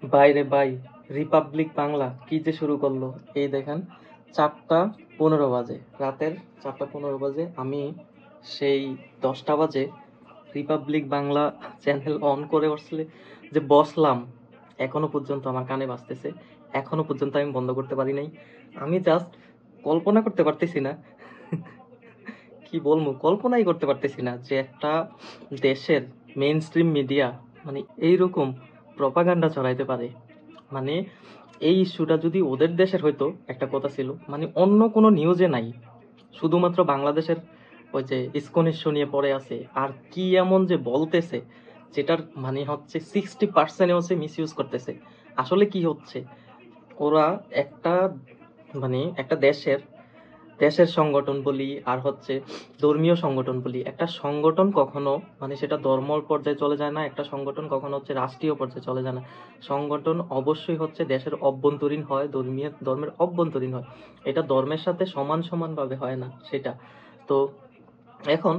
বাইরে by, Republic Bangla কি যে শুরু করলো! এই দেখেন, 4টা 15 বাজে, রাতের 4টা 15 বাজে, আমি সেই 10টা বাজে রিপাবলিক বাংলা চ্যানেল অন করে বসলে যে বসলাম, এখনো পর্যন্ত আমার কানে বাজতেছে, এখনো পর্যন্ত আমি বন্ধ করতে পারি নাই। আমি জাস্ট কল্পনা করতে পারতেছি না, কি বলবো, কল্পনাই করতে পারতেছি না যে একটা দেশের মেইন স্ট্রিম মিডিয়া মানে এইরকম প্রপাগান্ডা ছড়াইতে পারে। মানে এই ইস্যুটা যদি ওদের দেশের হয়তো একটা কথা ছিল, মানে অন্য কোনো নিউজে নাই, শুধুমাত্র বাংলাদেশের ওই যে ইসকন ইস্যু নিয়ে পড়ে আছে। আর কি এমন যে বলতেছে, যেটার মানে হচ্ছে 60% হচ্ছে মিস ইউজ করতেছে। আসলে কি হচ্ছে, ওরা একটা মানে একটা দেশের দেশের সংগঠন বলি আর হচ্ছে ধর্মীয় সংগঠন বলি, একটা সংগঠন কখনো মানে সেটা ধর্ম পর্যায়ে চলে যায় না, একটা সংগঠন কখনো হচ্ছে রাষ্ট্রীয় পর্যায়ে চলে যায় না। সংগঠন অবশ্যই হচ্ছে দেশের অভ্যন্তরীণ হয়, ধর্মের অভ্যন্তরীণ হয়। এটা ধর্মের সাথে সমান সমান ভাবে হয় না সেটা। তো এখন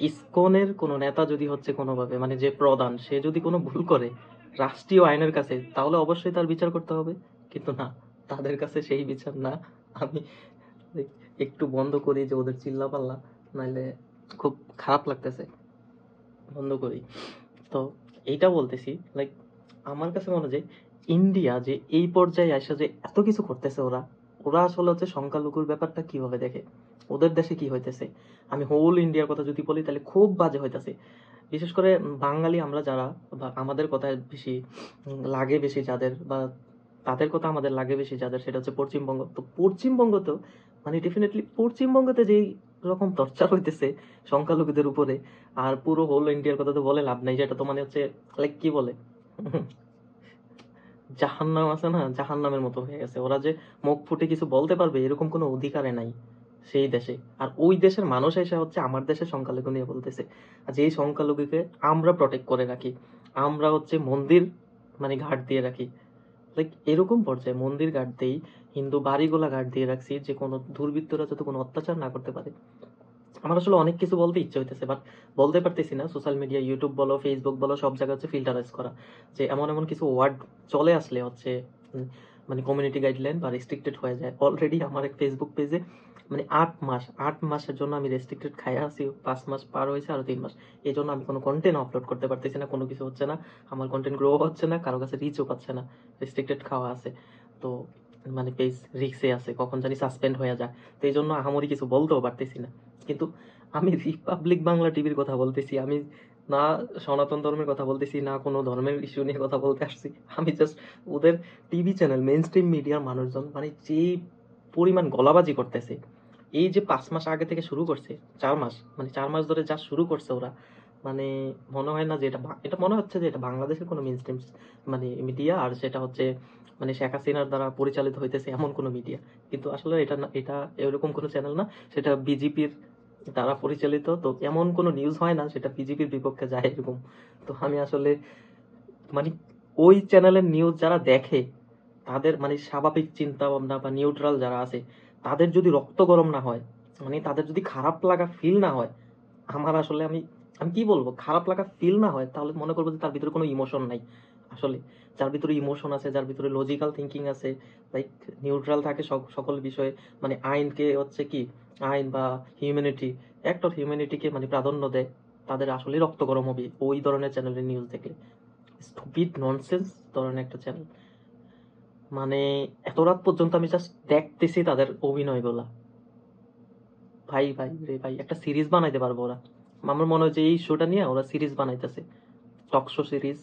ইসকনের কোনো নেতা যদি হচ্ছে কোনোভাবে মানে যে প্রধান, সে যদি কোনো ভুল করে রাষ্ট্রীয় আইনের কাছে, তাহলে অবশ্যই তার বিচার করতে হবে। কিন্তু না, তাদের কাছে সেই বিচার না। আমি একটু বন্ধ করি যে ওদের চিল্লা পাল্লা, নাইলে খুব খারাপ লাগতেছে, বন্ধ করি। তো এইটা বলতেছি, লাইক আমার কাছে মনে হয় যে ইন্ডিয়া যে এই পর্যায়ে আসে যে এত কিছু করতেছে, ওরা ওরা আসলে হচ্ছে সংখ্যালঘুর ব্যাপারটা কিভাবে দেখে, ওদের দেশে কি হইতেছে। আমি হোল ইন্ডিয়ার কথা যদি বলি তাহলে খুব বাজে হইতেছে। বিশেষ করে বাঙালি আমরা যারা, বা আমাদের কথা বেশি লাগে বেশি যাদের, বা তাদের কথা আমাদের লাগে বেশি যাদের, সেটা হচ্ছে পশ্চিমবঙ্গ। তো পশ্চিমবঙ্গতেও মানে ডেফিনেটলি পশ্চিমবঙ্গতে যেই রকম টর্চার হইতেছে সংখ্যালঘুদের উপরে, আর পুরো হোল ইন্ডিয়ার কথা তো বলে লাভ নাই, যেটা তো মানে হচ্ছে লাইক কি বলে জাহান্নাম আছে না, জাহান্নামের মতো হয়ে গেছে। ওরা যে মুখ ফুটে কিছু বলতে পারবে এরকম কোনো অধিকারে নাই সেই দেশে। আর ওই দেশের মানুষ এসে হচ্ছে আমার দেশের সংখ্যালঘু নিয়ে বলতেছে। আর যেই সংখ্যালঘুকে আমরা প্রটেক্ট করে রাখি, আমরা হচ্ছে মন্দির মানে ঘাট দিয়ে রাখি, লাইক এরকম পর্যায়ে মন্দির ঘাট দেই, হিন্দু বাড়িগুলা ঘাট দিয়ে রাখছি, যে কোনো দুর্বৃত্তরা যাতে কোনো অত্যাচার না করতে পারে। আমার আসলে অনেক কিছু বলতে ইচ্ছে হইতেছে, বাট বলতে পারতেছি না। সোশ্যাল মিডিয়া, ইউটিউব বলো, ফেসবুক বলো, সব জায়গায় হচ্ছে ফিল্টারাইজ করা, যে এমন এমন কিছু ওয়ার্ড চলে আসলে হচ্ছে মানে কমিউনিটি গাইডলাইন বা রেস্ট্রিক্টেড হয়ে যায়। অলরেডি আমার এক ফেসবুক পেজে মানে 8 মাসের জন্য আমি রেস্ট্রিক্টেড খাইয়া আছি, 5 মাস পার হয়েছে, আরো 3 মাস। এই জন্য আমি কোনো কন্টেন্ট আপলোড করতে পারতেছি না, কোনো কিছু হচ্ছে না, আমার কন্টেন্ট গ্রো হচ্ছে না, কারো কাছে রিচও পাচ্ছে না, রেস্ট্রিক্টেড খাওয়া আছে। তো মানে পেজ রিক্সে আছে, কখন জানি সাসপেন্ড হয়ে যায়। তো এই জন্য আহামরি কিছু বলতেও পারতেছি না। কিন্তু আমি রিপাবলিক বাংলা টিভির কথা বলতেছি, আমি না সনাতন ধর্মের কথা বলতেছি, না কোনো ধর্মের ইস্যু নিয়ে কথা বলতে আসছি। আমি জাস্ট ওদের টিভি চ্যানেল, মেইন স্ট্রিম মিডিয়ার মানুষজন মানে যে পরিমাণ গলাবাজি করতেছে, এই যে 5 মাস আগে থেকে শুরু করছে, 4 মাস মানে 4 মাস ধরে যা শুরু করছে ওরা, মানে মনে হয় না যে এটা মনে হচ্ছে যে এটা বাংলাদেশের কোনো মেইন স্ট্রিম মানে মিডিয়া, আর সেটা হচ্ছে মানে শেখ হাসিনার দ্বারা পরিচালিত হইতেছে এমন কোনো মিডিয়া। কিন্তু আসলে এটা না, এটা এরকম কোনো চ্যানেল না, সেটা বিজেপির দ্বারা পরিচালিত। তো এমন কোনো নিউজ হয় না সেটা বিজেপির বিপক্ষে যায় এরকম। তো আমি আসলে মানে ওই চ্যানেলের নিউজ যারা দেখে, তাদের মানে স্বাভাবিক চিন্তা ভাবনা বা নিউট্রাল যারা আছে, তাদের যদি রক্ত গরম না হয়, মানে তাদের যদি খারাপ লাগা ফিল না হয়, আমার আসলে আমি আমি কি বলবো, খারাপ লাগা ফিল না হয়, তাহলে মনে করবো যে তার ভিতরে কোনো ইমোশন নাই। আসলে যার ভিতরে ইমোশন আছে, যার ভিতরে লজিক্যাল থিঙ্কিং আছে, লাইক নিউট্রাল থাকে সকল বিষয়ে, মানে আইনকে হচ্ছে কি, আইন বা হিউম্যানিটি, অ্যাক্ট অফ হিউম্যানিটিকে মানে প্রাধান্য দেয়, তাদের আসলে রক্ত গরম হবে ওই ধরনের চ্যানেলের নিউজ দেখলে। স্টুপিড ননসেন্স ধরনের একটা চ্যানেল, মানে এত রাত পর্যন্ত আমি জাস্ট দেখতেছি তাদের অভিনয়গুলা। ভাই ভাই রে ভাই, একটা সিরিজ বানাইতে পারবো ওরা। আমার মনে হয় যে এই শোটা নিয়ে ওরা সিরিজ বানাইতেছে, টক শো সিরিজ,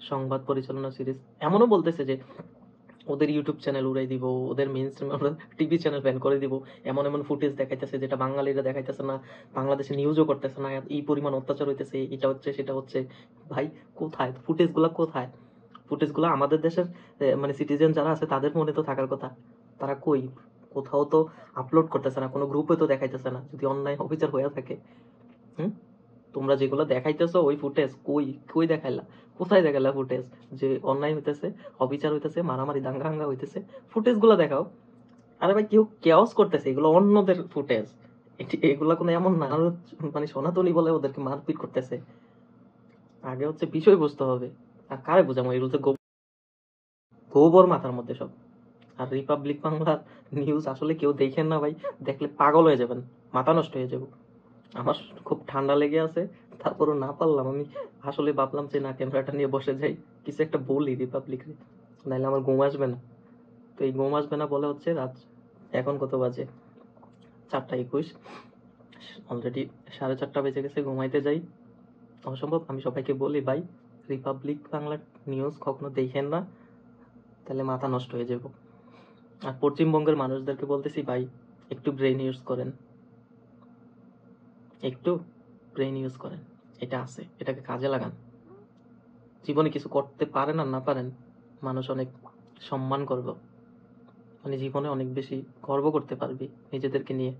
সংবাদ পরিচালনা সিরিজ। এমনও বলতেছে যে ওদের ইউটিউব চ্যানেল উড়াই দিব, ওদের মেইন স্ট্রিম আমরা টিভি চ্যানেল ব্যান করে দিব। এমন এমন ফুটেজ দেখাইতেছে যেটা বাঙালিরা দেখাইতেছে না, বাংলাদেশে নিউজও করতেছে না, এই পরিমাণ অত্যাচার হইতেছে, এটা হচ্ছে সেটা হচ্ছে। ভাই কোথায় ফুটেজ গুলা, কোথায় ফুটেজ গুলা? আমাদের দেশের মানে সিটিজেন যারা আছে তাদের মনে তো থাকার কথা, তারা কই? কোথাও তো আপলোড করতেছে না, কোনো গ্রুপে তো দেখাইতেছে না, যদি অনলাইন অফিসার হয়ে থাকে। হুম, তোমরা যেগুলো দেখাইতেছো ওই ফুটেজ কই, কই দেখাইলা? কোথায় দেখাইলা ফুটেজ যে অনলাইন হইতেছে, অবিচার হইতেছে, মারামারি দাঙ্গা হাঙ্গা হইতেছে? ফুটেজ গুলো দেখাও। আরে ভাই, কেউ কেওস করতেছে, এগুলো অন্যদের ফুটেজ, এগুলা কোনো এমন না মানে সনাতনী বলে ওদেরকে মারপিট করতেছে। আগে হচ্ছে বিষয় বুঝতে হবে। আর কারে বোঝামো, এগুলো তো গোবর মাথার মধ্যে সব। আর রিপাবলিক বাংলার নিউজ আসলে কেউ দেখেন না ভাই, দেখলে পাগল হয়ে যাবেন, মাথা নষ্ট হয়ে যাবো। আমার খুব ঠান্ডা লেগে আছে, তারপরও না পারলাম, আমি আসলে ভাবলাম যে না, ক্যামেরাটা নিয়ে বসে যাই, কিছু একটা বলি রিপাবলিকে, নাহলে আমার ঘুম আসবে না। তো এই ঘুম আসবে না বলে হচ্ছে রাত এখন কত বাজে, 4টা 21, অলরেডি 4:30 বেজে গেছে, ঘুমাইতে যাই। অসম্ভব, আমি সবাইকে বলি ভাই রিপাবলিক বাংলার নিউজ কখনো দেখেন না, তাহলে মাথা নষ্ট হয়ে যাবো। আর পশ্চিমবঙ্গের মানুষদেরকে বলতেছি ভাই, একটু ব্রেন ইউজ করেন, একটু ব্রেন ইউজ করেন, এটা আছে, এটাকে কাজে লাগান। জীবনে কিছু করতে পারেন আর না পারেন, মানুষ অনেক সম্মান করবে, মানে জীবনে অনেক বেশি গর্ব করতে পারবি নিজেদেরকে নিয়ে।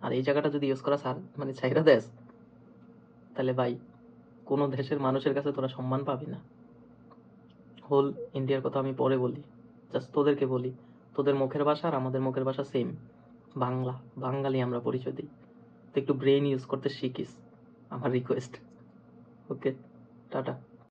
আর এই জায়গাটা যদি ইউজ করা মানে ছাইরা দেস, তাহলে ভাই কোনো দেশের মানুষের কাছে তোরা সম্মান পাবি না। হোল ইন্ডিয়ার কথা আমি পরে বলি, জাস্ট তোদেরকে বলি, তোদের মুখের ভাষা আর আমাদের মুখের ভাষা সেম, বাংলা, বাঙালি আমরা পরিচয় দিই। তো একটু ব্রেন ইউজ করতে শিখিস, আমার রিকোয়েস্ট। ওকে, টাটা।